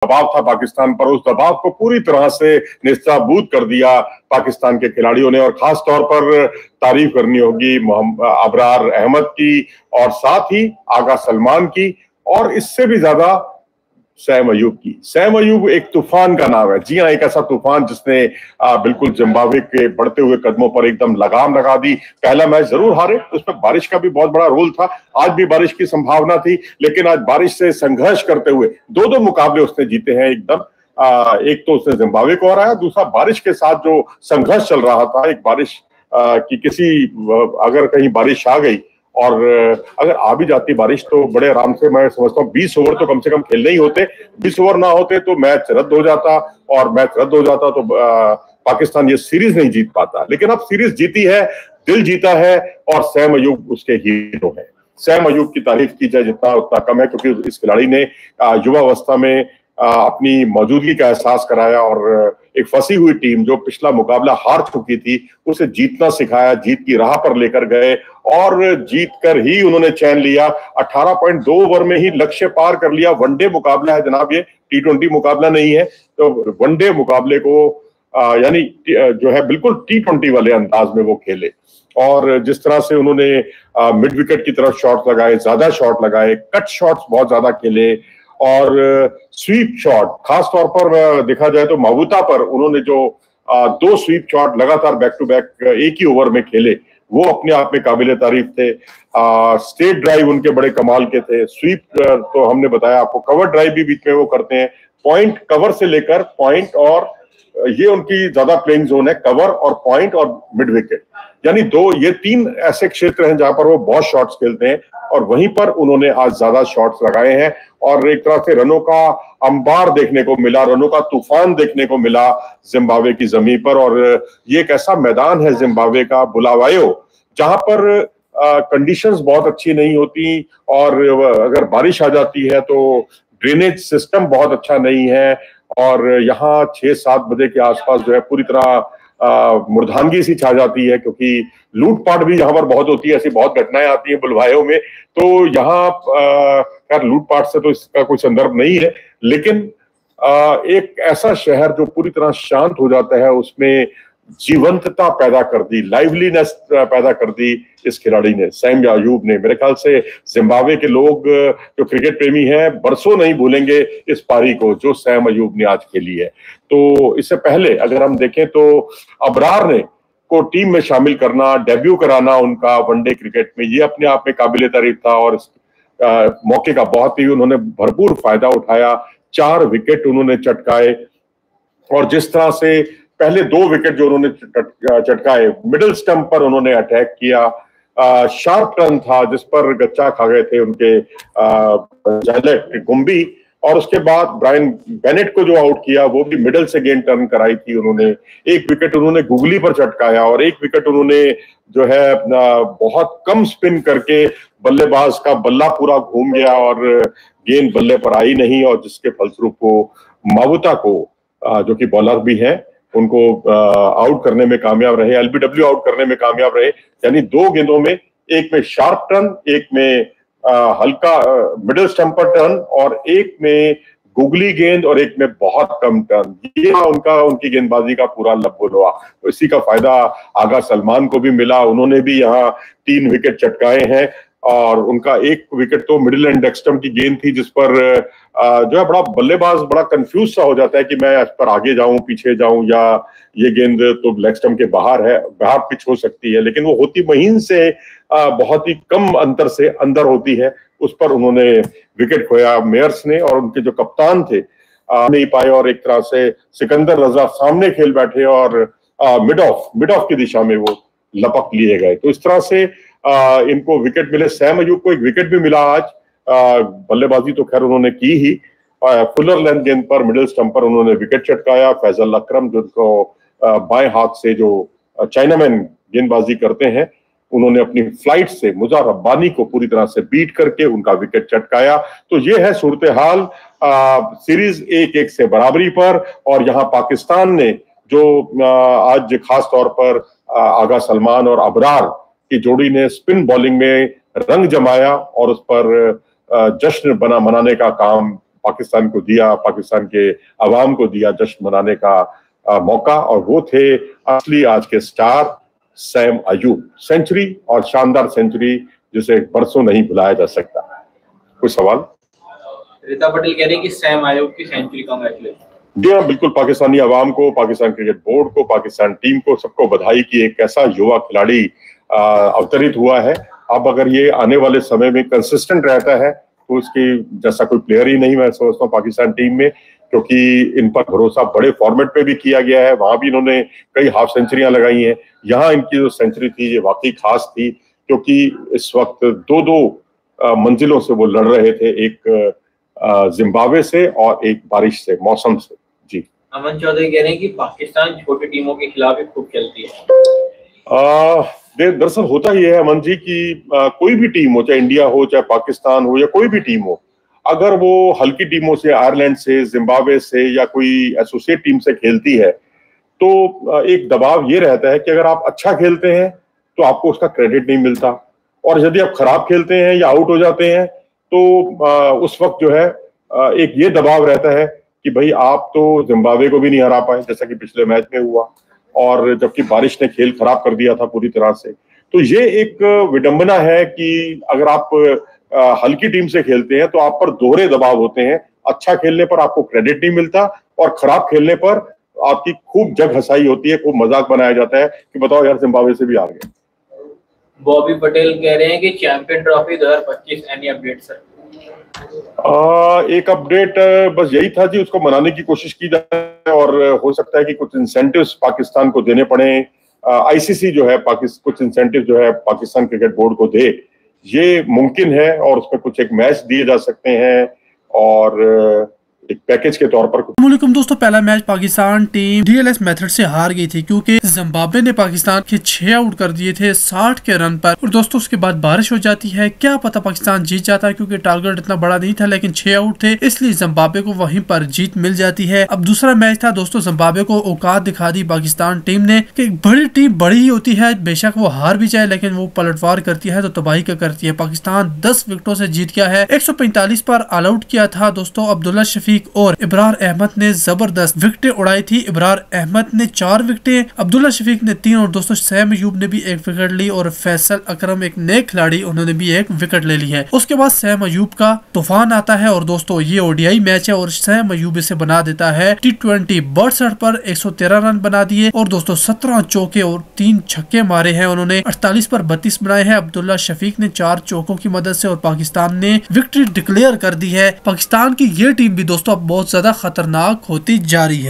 दबाव था पाकिस्तान पर, उस दबाव को पूरी तरह से नेस्तनाबूद कर दिया पाकिस्तान के खिलाड़ियों ने। और खास तौर पर तारीफ करनी होगी अबरार अहमद की, और साथ ही आगा सलमान की, और इससे भी ज्यादा सैम अयूब की। सैम अयूब एक तूफान का नाम है, जी हाँ, एक ऐसा तूफान जिसने बिल्कुल जिम्बाब्वे के बढ़ते हुए कदमों पर एकदम लगाम लगा दी। पहला मैच जरूर हारे, उसमें बारिश का भी बहुत बड़ा रोल था, आज भी बारिश की संभावना थी, लेकिन आज बारिश से संघर्ष करते हुए दो मुकाबले उसने जीते हैं एकदम। एक तो उसने जिम्बाब्वे को हराया, दूसरा बारिश के साथ जो संघर्ष चल रहा था, एक बारिश अगर कहीं बारिश आ गई और अगर आ भी जाती बारिश तो बड़े आराम से, मैं समझता हूँ 20 ओवर तो कम से कम खेलने ही होते। 20 ओवर ना होते तो मैच रद्द हो जाता, और मैच रद्द हो जाता तो पाकिस्तान ये सीरीज नहीं जीत पाता। लेकिन अब सीरीज जीती है, दिल जीता है, और सैम अयूब उसके हीरो है। सैम अयूब की तारीफ की जाए जितना उतना कम है, क्योंकि इस खिलाड़ी ने युवावस्था में अपनी मौजूदगी का एहसास कराया, और एक फंसी हुई टीम जो पिछला मुकाबला हार चुकी थी उसे जीतना सिखाया, जीत की राह पर लेकर गए, और जीत कर ही उन्होंने चैन लिया। 18.2 ओवर में ही लक्ष्य पार कर लिया। वनडे मुकाबला है जनाब, ये T20 मुकाबला नहीं है। तो वनडे मुकाबले को यानी जो है बिल्कुल T20 वाले अंदाज में वो खेले, और जिस तरह से उन्होंने मिड विकेट की तरफ शॉट लगाए, ज्यादा शॉट लगाए, कट शॉट्स बहुत ज्यादा खेले, और स्वीप शॉट खास तौर पर देखा जाए तो मावूता पर उन्होंने जो 2 स्वीप शॉट लगातार बैक टू बैक एक ही ओवर में खेले, वो अपने आप में काबिले तारीफ थे। स्टेट ड्राइव उनके बड़े कमाल के थे। स्वीप तो हमने बताया आपको, कवर ड्राइव भी बीच में वो करते हैं। पॉइंट कवर से लेकर पॉइंट, और ये उनकी ज्यादा प्लेइंग जोन है, कवर और पॉइंट और मिड विकेट, यानी ये 3 ऐसे क्षेत्र हैं जहां पर वो बहुत शॉट्स खेलते हैं, और वहीं पर उन्होंने आज ज्यादा शॉट्स लगाए हैं। और एक तरह से रनों का अंबार देखने को मिला, रनों का तूफान देखने को मिला जिम्बाब्वे की जमीन पर। और ये एक ऐसा मैदान है जिम्बाब्वे का, बुलावायो, जहां पर कंडीशंस बहुत अच्छी नहीं होती, और अगर बारिश आ जाती है तो ड्रेनेज सिस्टम बहुत अच्छा नहीं है, और यहाँ 6-7 बजे के आसपास जो है पूरी तरह मुर्धानगी सी छा जाती है, क्योंकि लूटपाट भी यहाँ पर बहुत होती है। ऐसी बहुत घटनाएं आती हैं बुलवायों में। तो यहाँ खैर लूटपाट से तो इसका कोई संदर्भ नहीं है, लेकिन एक ऐसा शहर जो पूरी तरह शांत हो जाता है, उसमें जीवंतता पैदा कर दी, लाइवलीनेस पैदा कर दी इस खिलाड़ी ने, सैम अयूब ने। मेरे ख्याल से जिम्बाब्वे के लोग जो क्रिकेट प्रेमी हैं बरसों नहीं भूलेंगे इस पारी को जो सैम अयूब ने आज खेली है। तो इससे पहले अगर हम देखें तो अबरार ने को टीम में शामिल करना, डेब्यू कराना उनका वनडे क्रिकेट में, ये अपने आप में काबिले तारीफ था, और मौके का बहुत ही उन्होंने भरपूर फायदा उठाया। 4 विकेट उन्होंने चटकाए, और जिस तरह से पहले 2 विकेट जो उन्होंने चटकाए, मिडिल स्टंप पर उन्होंने अटैक किया, शार्प टर्न था जिस पर गच्चा खा गए थे उनके गुम्बी, और उसके बाद ब्रायन बेनेट को जो आउट किया वो भी मिडिल से गेंद टर्न कराई थी उन्होंने। 1 विकेट उन्होंने गुगली पर चटकाया, और 1 विकेट उन्होंने जो है बहुत कम स्पिन करके बल्लेबाज का बल्ला पूरा घूम गया और गेंद बल्ले पर आई नहीं, और जिसके फलस्वरूप को मावूता को जो कि बॉलर भी हैं उनको आउट करने में कामयाब रहे, एलबीडब्ल्यू आउट करने में कामयाब रहे। यानी 2 गेंदों में, एक में शार्प टर्न, एक में हल्का मिडिल स्टंप पर टर्न, और एक में गुगली गेंद, और एक में बहुत कम टर्न, ये उनकी गेंदबाजी का पूरा लबोलुआ। तो इसी का फायदा आगा सलमान को भी मिला, उन्होंने भी यहाँ 3 विकेट चटकाए हैं, और उनका 1 विकेट तो मिडिल एंड डेक्स्टम की गेंद थी जिस पर जो है बड़ा बल्लेबाज बड़ा कंफ्यूज सा हो जाता है कि मैं इस पर आगे जाऊं पीछे जाऊं, या ये गेंद तो लेग स्टंप के बाहर है, बाहर पिच हो सकती है, लेकिन वो होती महीन से बहुत ही कम अंतर से अंदर होती है, उस पर उन्होंने विकेट खोया मेयर्स ने, और उनके जो कप्तान थे नहीं पाए, और एक तरह से सिकंदर रजा सामने खेल बैठे, और मिड ऑफ की दिशा में वो लपक लिए गए। तो इस तरह से इनको विकेट मिले। सैम अयूब को 1 विकेट भी मिला आज। बल्लेबाजी तो खैर उन्होंने की ही, फुलर लेंथ गेंद पर मिडिल स्टंप पर उन्होंने विकेट चटकाया। फैजल अकरम जिनको बाएं हाथ से जो चाइनामैन गेंदबाजी करते हैं, उन्होंने अपनी फ्लाइट से मुजार रब्बानी को पूरी तरह से बीट करके उनका विकेट चटकाया। तो ये है सूरत हाल, सीरीज 1-1 से बराबरी पर। और यहाँ पाकिस्तान ने जो आज खास तौर पर आगा सलमान और अबरार की जोड़ी ने स्पिन बॉलिंग में रंग जमाया और उस पर जश्न मनाने का काम पाकिस्तान को दिया, पाकिस्तान के अवाम को दिया जश्न मनाने का मौका, और वो थे असली आज के स्टार सैम अयूब। सेंचुरी और शानदार सेंचुरी जिसे बरसों नहीं भुलाया जा सकता। कोई सवाल? रिता पटेल कह रही है कि सैम अयूब की सेंचुरी कांग्रेचुलेशन। जी हाँ, बिल्कुल। पाकिस्तानी अवाम को, पाकिस्तान क्रिकेट बोर्ड को, पाकिस्तान टीम को, सबको बधाई कि एक ऐसा युवा खिलाड़ी अवतरित हुआ है। अब अगर ये आने वाले समय में कंसिस्टेंट रहता है तो उसकी जैसा कोई प्लेयर ही नहीं मैं समझता हूँ पाकिस्तान टीम में, क्योंकि इन पर भरोसा बड़े फॉर्मेट पे भी किया गया है। वहां भी इन्होंने कई हाफ सेंचुरियां लगाई हैं। यहाँ इनकी जो सेंचुरी थी ये वाकई खास थी, क्योंकि इस वक्त दो मंजिलों से वो लड़ रहे थे, एक जिम्बाब्वे से और एक बारिश से, मौसम से। जी, अमन चौधरी कह रहे हैं कि पाकिस्तान छोटी टीमों के खिलाफ भी खूब खेलती है। दरअसल होता ही है अमन जी कि कोई भी टीम हो, चाहे इंडिया हो, चाहे पाकिस्तान हो, या कोई भी टीम हो, अगर वो हल्की टीमों से, आयरलैंड से, जिम्बाब्वे से या कोई एसोसिएट टीम से खेलती है तो एक दबाव ये रहता है कि अगर आप अच्छा खेलते हैं तो आपको उसका क्रेडिट नहीं मिलता, और यदि आप खराब खेलते हैं या आउट हो जाते हैं तो उस वक्त जो है एक ये दबाव रहता है कि भाई आप तो जिम्बाब्वे को भी नहीं हरा पाए, जैसा कि पिछले मैच में हुआ, और जबकि बारिश ने खेल खराब कर दिया था पूरी तरह से। तो ये एक विडंबना है कि अगर आप हल्की टीम से खेलते हैं तो आप पर दोहरे दबाव होते हैं। अच्छा खेलने पर आपको क्रेडिट नहीं मिलता और खराब खेलने पर आपकी खूब जग हंसाई होती है, खूब मजाक बनाया जाता है कि बताओ यार जिम्बाब्वे से भी हार गए। बॉबी पटेल कह रहे हैं कि champion trophy 2025 any update sir? एक अपडेट बस यही था जी, उसको मनाने की कोशिश की जाए, और हो सकता है कि कुछ इंसेंटिव्स पाकिस्तान को देने पड़े। आईसीसी जो है कुछ इंसेंटिव जो है पाकिस्तान क्रिकेट बोर्ड को दे, ये मुमकिन है, और उसमें कुछ एक मैच दिए जा सकते हैं और एक पैकेज के तौर पर। अस्सलामुअलैकुम दोस्तों, पहला match Pakistan team DLS method से हार गई थी क्योंकि जिम्बाब्वे ने पाकिस्तान के 6 आउट कर दिए थे 60 के रन पर। और दोस्तों उसके बाद बारिश हो जाती है, क्या पता पाकिस्तान जीत जाता है क्योंकि टारगेट इतना बड़ा नहीं था, लेकिन 6 आउट थे, इसलिए जिम्बाब्वे को वहीं पर जीत मिल जाती है। अब दूसरा मैच था दोस्तों, जिम्बाब्वे को औकात दिखा दी पाकिस्तान टीम ने कि बड़ी टीम बड़ी ही होती है, बेशक वो हार भी जाए लेकिन वो पलटवार करती है तो तबाही का करती है। पाकिस्तान 10 विकेटों से जीत गया है। 145 पर ऑल आउट किया था दोस्तों अब्दुल्ला शफीक और इब्रार अहमद ने जबरदस्त विकेटें उड़ाई थी। इब्रार अहमद ने 4 विकेटें, अब्दुल्ला शफीक ने 3 और दोस्तों सैम अयूब ने भी 1 विकेट ली और फैसल अकरम एक नए खिलाड़ी उन्होंने भी 1 विकेट ले ली है। उसके बाद सैम अयूब का तूफान आता है और दोस्तों ये ओडीआई मैच है और सैम अयूब इसे बना देता है T20 62 पर 113 रन बना दिए और दोस्तों 17 चौके और 3 छक्के मारे हैं उन्होंने। 48 पर 32 बनाए हैं अब्दुल्ला शफीक ने 4 चौकों की मदद से और पाकिस्तान ने विक्ट्री डिक्लेयर कर दी है। पाकिस्तान की ये टीम भी दोस्तों अब बहुत ज्यादा खतरनाक होती जा रही है।